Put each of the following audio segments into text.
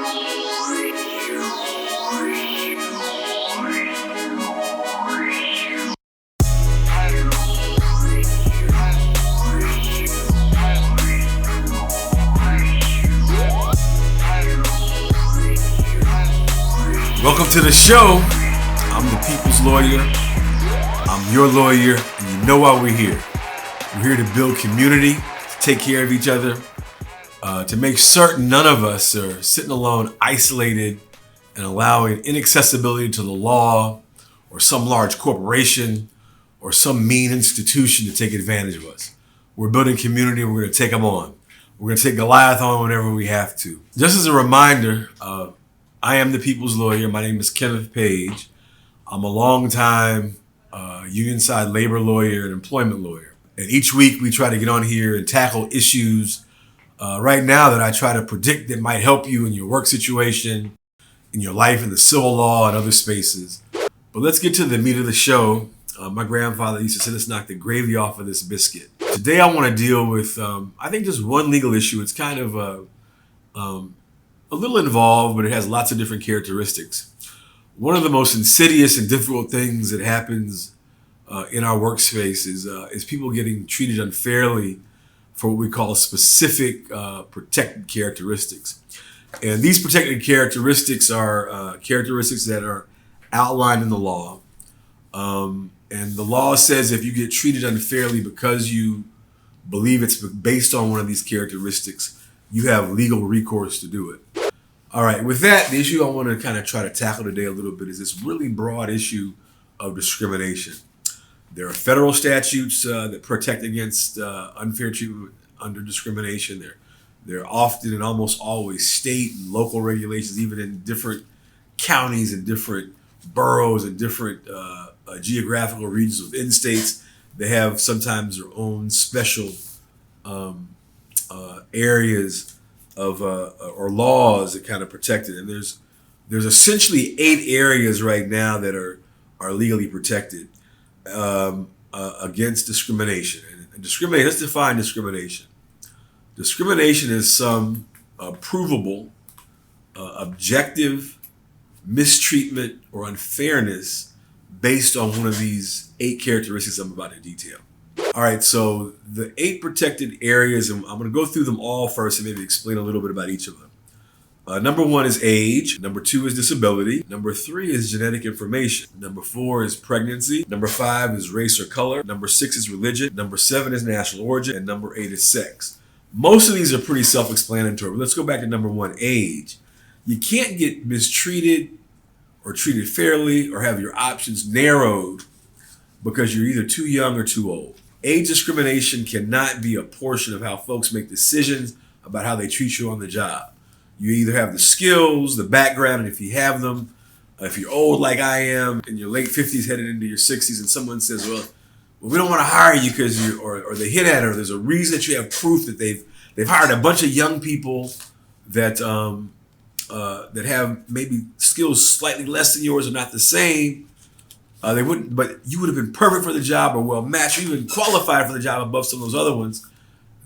Welcome to the show. I'm the people's lawyer. I'm your lawyer, and you know why we're here. We're here to build community, to take care of each other, to make certain none of us are sitting alone, isolated, and allowing inaccessibility to the law or some large corporation or some mean institution to take advantage of us. We're building community, and we're going to take them on. We're going to take Goliath on whenever we have to. Just as a reminder, I am the people's lawyer. My name is Kenneth Page. I'm a longtime union side labor lawyer and employment lawyer. And each week we try to get on here and tackle issues right now that I try to predict that might help you in your work situation, in your life, in the civil law and other spaces. But let's get to the meat of the show. My grandfather used to say, let's knock the gravy off of this biscuit. Today I want to deal with, I think, just one legal issue. It's kind of a little involved, but it has lots of different characteristics. One of the most insidious and difficult things that happens in our workspace is people getting treated unfairly for what we call specific protected characteristics. And these protected characteristics are characteristics that are outlined in the law. And the law says if you get treated unfairly because you believe it's based on one of these characteristics, you have legal recourse to do it. All right, with that, the issue I want to kind of try to tackle today a little bit is this really broad issue of discrimination. There are federal statutes that protect against unfair treatment under discrimination. There are often and almost always state and local regulations, even in different counties and different boroughs and different geographical regions within states. They have sometimes their own special areas of or laws that kind of protect it. And there's essentially 8 areas right now that are legally protected against discrimination. And discrimination, let's define discrimination. Discrimination is some provable, objective mistreatment or unfairness based on one of these 8 characteristics I'm about to detail. All right, so the 8 protected areas, and I'm going to go through them all first and maybe explain a little bit about each of them. Number 1 is age. Number 2 is disability. Number 3 is genetic information. Number 4 is pregnancy. Number 5 is race or color. Number 6 is religion. Number 7 is national origin. And number 8 is sex. Most of these are pretty self-explanatory, but let's go back to number 1, age. You can't get mistreated or treated fairly or have your options narrowed because you're either too young or too old. Age discrimination cannot be a portion of how folks make decisions about how they treat you on the job. You either have the skills, the background, and if you have them, if you're old like I am, in your late 50s headed into your 60s, and someone says, well, we don't want to hire you because you, or they hit at it, or there's a reason that you have proof that they've hired a bunch of young people that that have maybe skills slightly less than yours or not the same. They wouldn't, but you would have been perfect for the job or well matched, or even qualified for the job above some of those other ones.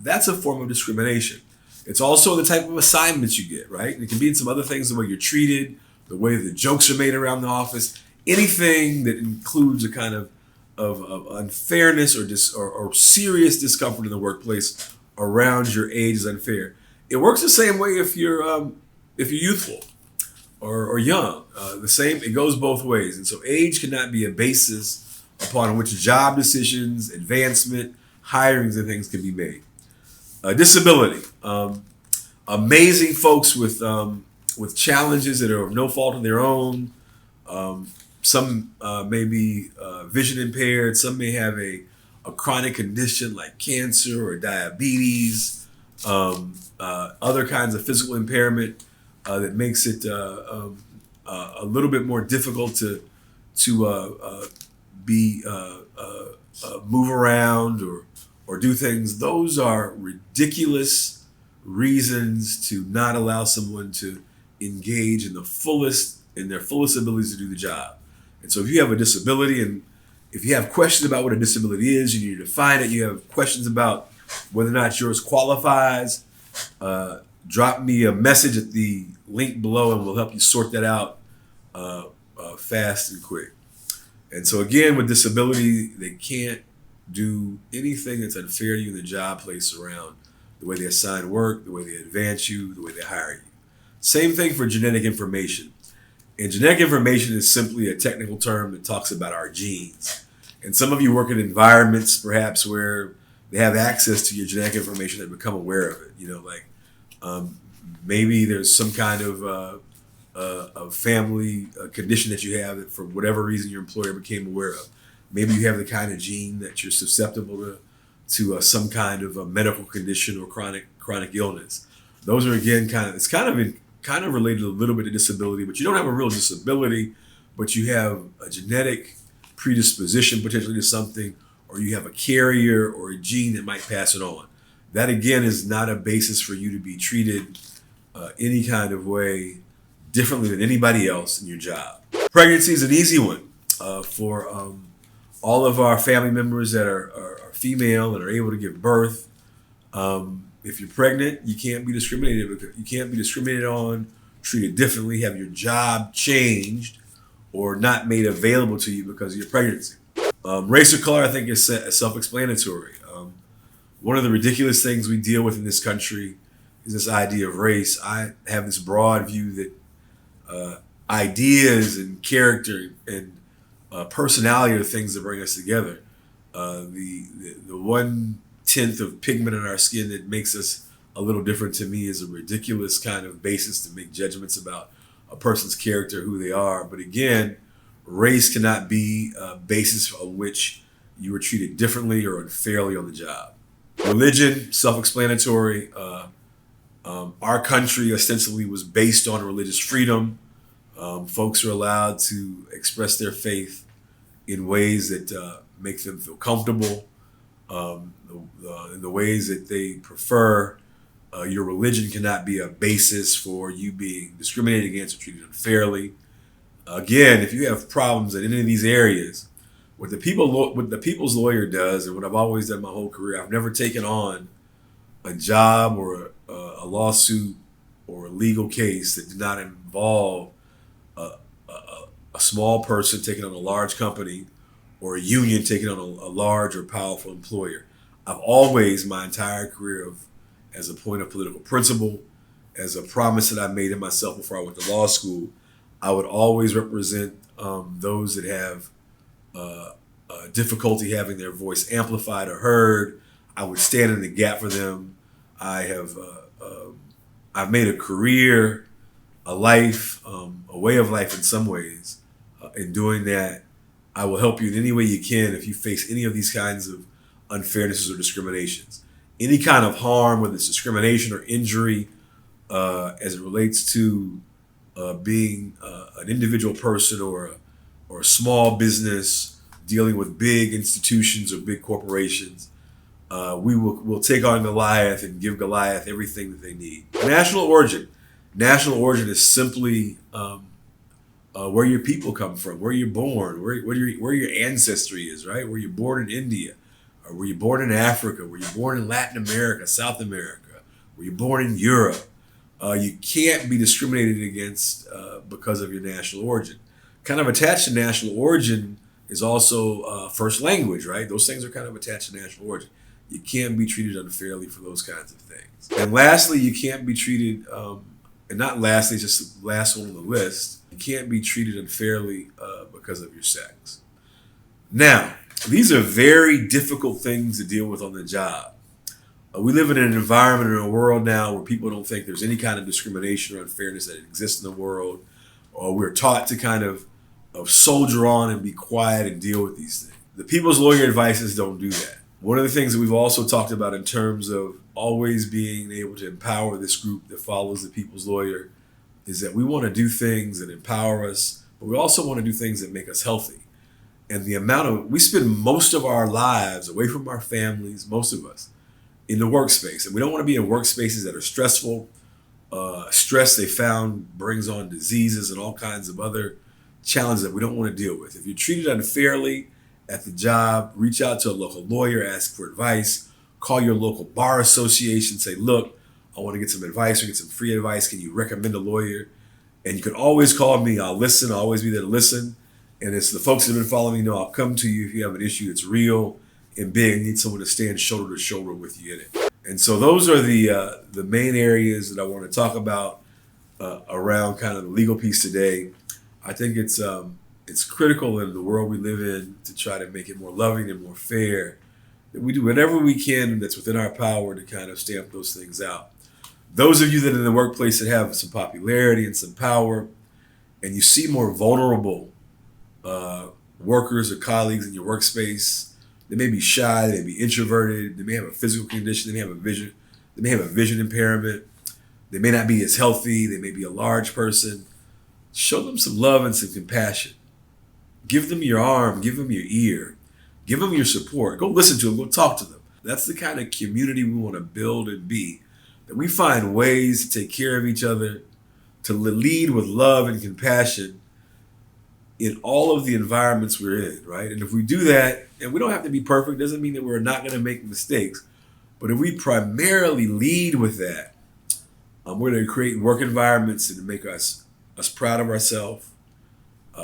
That's a form of discrimination. It's also the type of assignments you get, right? It can be in some other things, the way you're treated, the way the jokes are made around the office, anything that includes a kind of unfairness or serious discomfort in the workplace around your age is unfair. It works the same way if you're youthful or young. The same, it goes both ways. And so age cannot be a basis upon which job decisions, advancement, hirings, and things can be made. Disability. Amazing folks with challenges that are of no fault of their own. Some may be vision impaired. Some may have a chronic condition like cancer or diabetes, other kinds of physical impairment that makes it a little bit more difficult to move around or do things. Those are ridiculous reasons to not allow someone to engage in their fullest abilities to do the job. And so if you have a disability, and if you have questions about what a disability is, you need to define it. You have questions about whether or not yours qualifies, drop me a message at the link below, and we'll help you sort that out fast and quick. And so again, with disability, they can't do anything that's unfair to you in the job place around the way they assign work, the way they advance you, the way they hire you. Same thing for genetic information. And genetic information is simply a technical term that talks about our genes. And some of you work in environments perhaps where they have access to your genetic information and become aware of it. You know, like maybe there's some kind of family condition that you have that for whatever reason your employer became aware of. Maybe you have the kind of gene that you're susceptible to some kind of a medical condition or chronic illness. Those are again it's kind of related a little bit to disability, but you don't have a real disability, but you have a genetic predisposition potentially to something, or you have a carrier or a gene that might pass it on. That again is not a basis for you to be treated any kind of way differently than anybody else in your job. Pregnancy is an easy one for all of our family members that are female and are able to give birth. If you're pregnant, you can't be discriminated on, treated differently, have your job changed, or not made available to you because of your pregnancy. Race or color, I think, is self-explanatory. One of the ridiculous things we deal with in this country is this idea of race. I have this broad view that ideas and character and personality are the things that bring us together. The 1/10 of pigment in our skin that makes us a little different, to me, is a ridiculous kind of basis to make judgments about a person's character, who they are. But again, race cannot be a basis on which you were treated differently or unfairly on the job. Religion, self-explanatory. Our country ostensibly was based on religious freedom. Folks are allowed to express their faith in ways that make them feel comfortable, in the ways that they prefer. Your religion cannot be a basis for you being discriminated against or treated unfairly. Again, if you have problems in any of these areas, what the people's lawyer does, and what I've always done my whole career, I've never taken on a job or a lawsuit or a legal case that did not involve a small person taking on a large company or a union taking on a large or powerful employer. I've always, my entire career, as a point of political principle, as a promise that I made to myself before I went to law school, I would always represent those that have difficulty having their voice amplified or heard. I would stand in the gap for them. I've made a career, a life, a way of life in some ways. In doing that, I will help you in any way you can if you face any of these kinds of unfairnesses or discriminations. Any kind of harm, whether it's discrimination or injury, as it relates to being an individual person or a small business dealing with big institutions or big corporations, we'll take on Goliath and give Goliath everything that they need. National origin. National origin is simply where your people come from, where you're born, where your ancestry is, right? Were you born in India? Or were you born in Africa? Were you born in Latin America, South America? Were you born in Europe? You can't be discriminated against because of your national origin. Kind of attached to national origin is also first language, right? Those things are kind of attached to national origin. You can't be treated unfairly for those kinds of things. And lastly, you can't be treated, and not lastly, just the last one on the list, you can't be treated unfairly because of your sex. Now, these are very difficult things to deal with on the job. We live in an environment, in a world now, where people don't think there's any kind of discrimination or unfairness that exists in the world, or we're taught to kind of soldier on and be quiet and deal with these things. The people's lawyer advices don't do that. One of the things that we've also talked about in terms of always being able to empower this group that follows the people's lawyer is that we want to do things that empower us, but we also want to do things that make us healthy. And we spend most of our lives away from our families, most of us, in the workspace. And we don't want to be in workspaces that are stressful. Stress, they found, brings on diseases and all kinds of other challenges that we don't want to deal with. If you're treated unfairly at the job, reach out to a local lawyer, ask for advice, call your local bar association, say, look, I want to get some advice or get some free advice. Can you recommend a lawyer? And you can always call me. I'll listen. I'll always be there to listen. And it's the folks that have been following me know I'll come to you if you have an issue that's real and big and need someone to stand shoulder to shoulder with you in it. And so those are the main areas that I want to talk about around kind of the legal piece today. I think it's critical in the world we live in to try to make it more loving and more fair. That we do whatever we can that's within our power to kind of stamp those things out. Those of you that are in the workplace that have some popularity and some power, and you see more vulnerable workers or colleagues in your workspace, they may be shy, they may be introverted, they may have a physical condition, they may have a vision impairment, they may not be as healthy, they may be a large person. Show them some love and some compassion. Give them your arm, give them your ear, give them your support. Go listen to them, go talk to them. That's the kind of community we want to build and be. That we find ways to take care of each other, to lead with love and compassion in all of the environments we're in, right? And if we do that, and we don't have to be perfect, doesn't mean that we're not going to make mistakes, but if we primarily lead with that, we're going to create work environments that make us proud of ourselves,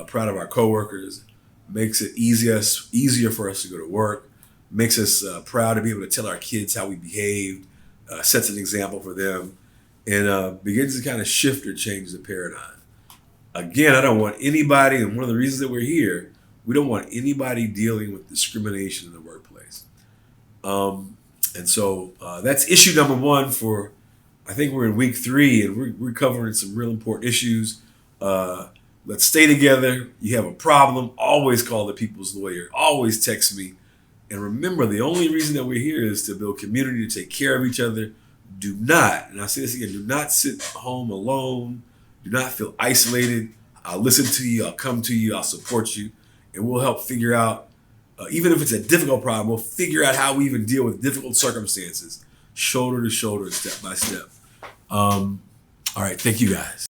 proud of our coworkers, makes it easier for us to go to work, makes us proud to be able to tell our kids how we behaved, sets an example for them, and begins to kind of shift or change the paradigm. Again, I don't want anybody, and one of the reasons that we're here, we don't want anybody dealing with discrimination in the workplace. And so that's issue number one for, I think we're in week 3, and we're covering some real important issues. Let's stay together. You have a problem, always call the people's lawyer. Always text me. And remember, the only reason that we're here is to build community, to take care of each other. Do not, and I'll say this again, do not sit home alone. Do not feel isolated. I'll listen to you. I'll come to you. I'll support you. And we'll help figure out, even if it's a difficult problem, we'll figure out how we even deal with difficult circumstances, shoulder to shoulder, step by step. All right. Thank you, guys.